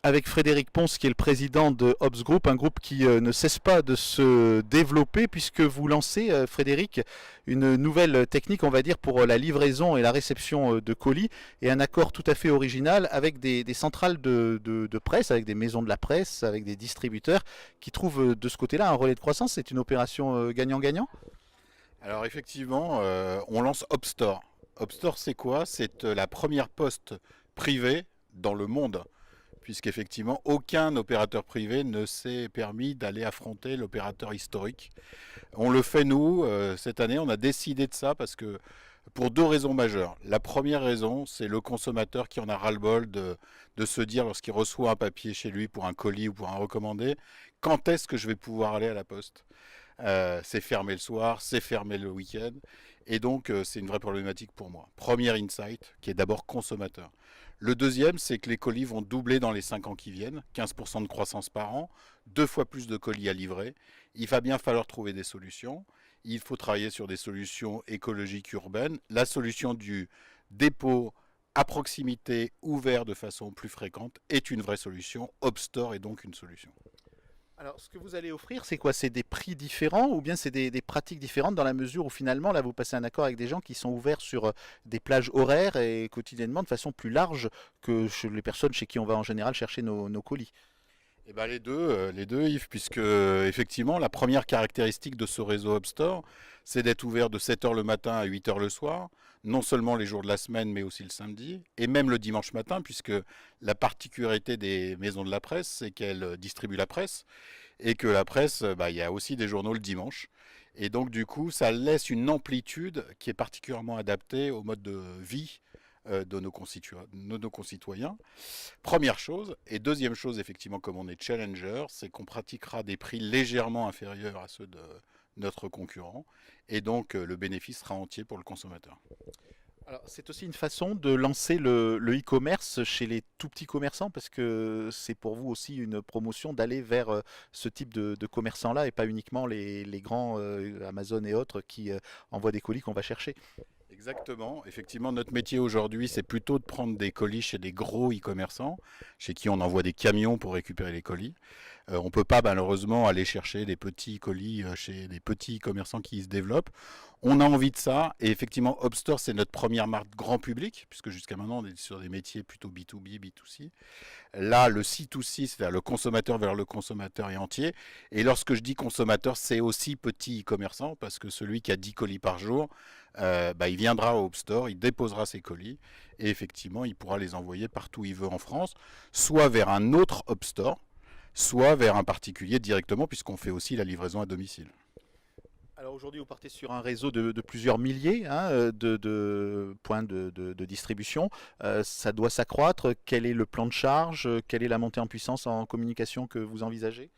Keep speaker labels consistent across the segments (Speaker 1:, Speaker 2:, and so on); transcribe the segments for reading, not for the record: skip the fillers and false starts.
Speaker 1: avec Frédéric Ponce, qui est le président de Hobbs Group, un groupe qui ne cesse pas de se développer, puisque vous lancez, Frédéric, une nouvelle technique, on va dire, pour la livraison et la réception de colis, et un accord tout à fait original avec des centrales de presse, avec des maisons de la presse, avec des distributeurs, qui trouvent de ce côté-là un relais de croissance. C'est une opération gagnant-gagnant.
Speaker 2: Alors effectivement, on lance Hopstore. Hopstore, c'est quoi? C'est la première poste privée dans le monde, puisqu'effectivement, aucun opérateur privé ne s'est permis d'aller affronter l'opérateur historique. On le fait nous, cette année, on a décidé de ça parce que pour deux raisons majeures. La première raison, c'est le consommateur qui en a ras-le-bol de se dire lorsqu'il reçoit un papier chez lui pour un colis ou pour un recommandé, quand est-ce que je vais pouvoir aller à la poste? C'est fermé le soir, c'est fermé le week-end. Et donc, c'est une vraie problématique pour moi. Premier insight, qui est d'abord consommateur. Le deuxième, c'est que les colis vont doubler dans les 5 ans qui viennent, 15% de croissance par an, deux fois plus de colis à livrer. Il va bien falloir trouver des solutions. Il faut travailler sur des solutions écologiques urbaines. La solution du dépôt à proximité, ouvert de façon plus fréquente, est une vraie solution. Hopstore est donc une solution.
Speaker 1: Alors, ce que vous allez offrir, c'est quoi? C'est des prix différents ou bien c'est des pratiques différentes dans la mesure où finalement, là, vous passez un accord avec des gens qui sont ouverts sur des plages horaires et quotidiennement de façon plus large que chez les personnes chez qui on va en général chercher nos colis.
Speaker 2: Eh ben les deux Yves, puisque effectivement la première caractéristique de ce réseau Hubstore, c'est d'être ouvert de 7 heures le matin à 8 heures le soir, non seulement les jours de la semaine mais aussi le samedi, et même le dimanche matin, puisque la particularité des maisons de la presse, c'est qu'elles distribuent la presse, et que la presse, il y a aussi des journaux le dimanche. Et donc du coup, ça laisse une amplitude qui est particulièrement adaptée au mode de vie de nos concitoyens. Première chose. Et deuxième chose, effectivement, comme on est challenger, c'est qu'on pratiquera des prix légèrement inférieurs à ceux de notre concurrent. Et donc, le bénéfice sera entier pour le consommateur.
Speaker 1: Alors, c'est aussi une façon de lancer le e-commerce chez les tout petits commerçants parce que c'est pour vous aussi une promotion d'aller vers ce type de commerçants-là et pas uniquement les grands Amazon et autres qui envoient des colis qu'on va chercher.
Speaker 2: Exactement. Effectivement, notre métier aujourd'hui, c'est plutôt de prendre des colis chez des gros e-commerçants, chez qui on envoie des camions pour récupérer les colis. On ne peut pas malheureusement aller chercher des petits colis chez des petits commerçants qui se développent. On a envie de ça et effectivement Hopstore c'est notre première marque grand public puisque jusqu'à maintenant on est sur des métiers plutôt B2B, B2C. Là le C2C c'est-à-dire le consommateur vers le consommateur est entier et lorsque je dis consommateur c'est aussi petit e-commerçant parce que celui qui a 10 colis par jour il viendra au Hopstore, il déposera ses colis et effectivement il pourra les envoyer partout où il veut en France, soit vers un autre Hopstore soit vers un particulier directement, puisqu'on fait aussi la livraison à domicile.
Speaker 1: Alors aujourd'hui, vous partez sur un réseau de plusieurs milliers hein, de points de distribution. Ça doit s'accroître. Quel est le plan de charge? Quelle est la montée en puissance en communication que vous envisagez?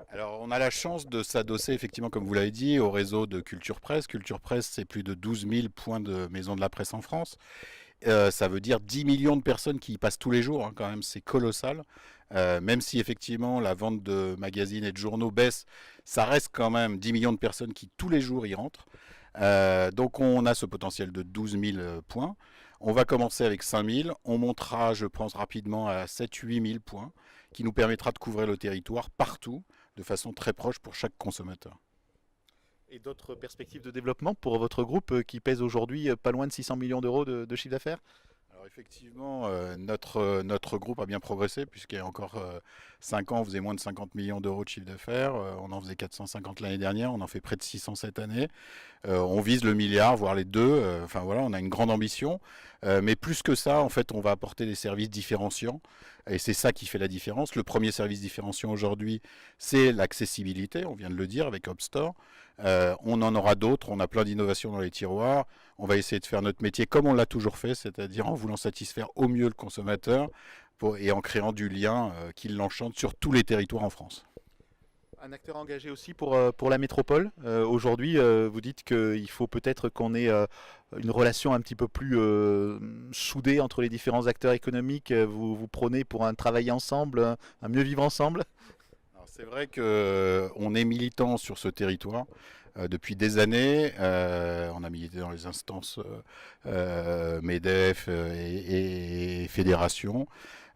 Speaker 2: Alors, on a la chance de s'adosser, effectivement, comme vous l'avez dit, au réseau de Culture Presse. Culture Presse, c'est plus de 12 000 points de maison de la presse en France. Ça veut dire 10 millions de personnes qui y passent tous les jours, hein, quand même, c'est colossal. Même si effectivement la vente de magazines et de journaux baisse, ça reste quand même 10 millions de personnes qui tous les jours y rentrent. Donc on a ce potentiel de 12 000 points. On va commencer avec 5 000. On montera, je pense, rapidement à 7-8 000 points, qui nous permettra de couvrir le territoire partout, de façon très proche pour chaque consommateur.
Speaker 1: Et d'autres perspectives de développement pour votre groupe qui pèse aujourd'hui pas loin de 600 millions d'euros de chiffre d'affaires?
Speaker 2: Alors effectivement, notre groupe a bien progressé, puisqu'il y a encore 5 ans, on faisait moins de 50 millions d'euros de chiffre d'affaires. On en faisait 450 l'année dernière, on en fait près de 600 cette année. On vise le milliard, voire les deux. Enfin voilà, on a une grande ambition. Mais plus que ça, en fait, on va apporter des services différenciants. Et c'est ça qui fait la différence. Le premier service différenciant aujourd'hui, c'est l'accessibilité, on vient de le dire avec Hopstore. On en aura d'autres, on a plein d'innovations dans les tiroirs. On va essayer de faire notre métier comme on l'a toujours fait, c'est-à-dire en voulant satisfaire au mieux le consommateur et en créant du lien qui l'enchante sur tous les territoires en France.
Speaker 1: Un acteur engagé aussi pour la métropole. Aujourd'hui, vous dites qu'il faut peut-être qu'on ait une relation un petit peu plus soudée entre les différents acteurs économiques. Vous prônez pour un travailler ensemble, un mieux vivre ensemble.
Speaker 2: Alors, c'est vrai qu'on est militant sur ce territoire depuis des années. On a milité dans les instances MEDEF et fédérations.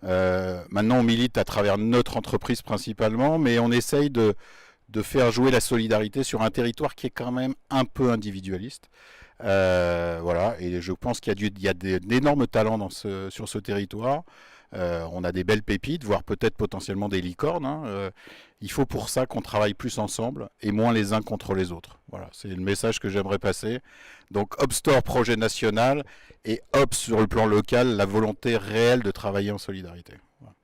Speaker 2: Maintenant, on milite à travers notre entreprise principalement, mais on essaye de faire jouer la solidarité sur un territoire qui est quand même un peu individualiste. Voilà, et je pense qu'il y a d'énormes talents sur ce territoire. On a des belles pépites, voire peut-être potentiellement des licornes. Hein. Il faut pour ça qu'on travaille plus ensemble et moins les uns contre les autres. Voilà, c'est le message que j'aimerais passer. Donc Hopstore, projet national, et Hops sur le plan local, la volonté réelle de travailler en solidarité. Voilà.